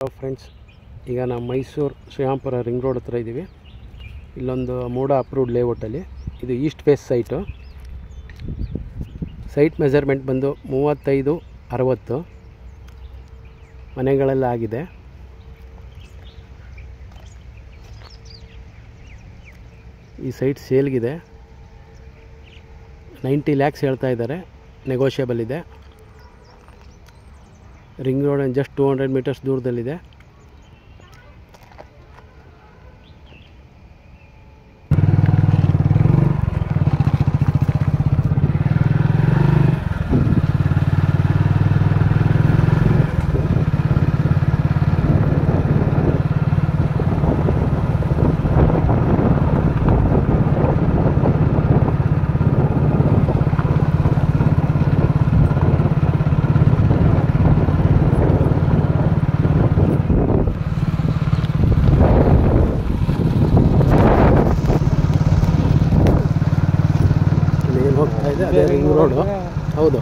Friends, ಈಗ ನಾವು Mysuru Srirampura ring road ಹತ್ರ ಇದ್ದೀವಿ. ಇಲ್ಲೊಂದು ಮೂಡ ಅಪ್ರೂವ್ಡ್ ಲೇಔಟಲ್ಲಿ ಇದು east face site. Site measurement ಬಂದು 35-60 ಮನೆಗಳೆಲ್ಲ ಆಗಿದೆ. ಈ ಸೈಟ್ ಸೇಲ್ಗಿದೆ. 90 lakhs ಹೇಳ್ತಾ ಇದ್ದಾರೆ, ನೆಗೋಷಿಯಬಲ್ ಇದೆ. ರಿಂಗ್ ರೋಡ್ ಜಸ್ಟ್ 200 meters ದೂರದಲ್ಲಿದೆ. ಹೋಗ್ತಾ ಇದೆ ಅದೇ ರಿಂಗ್ ರೋಡು. ಹೌದು.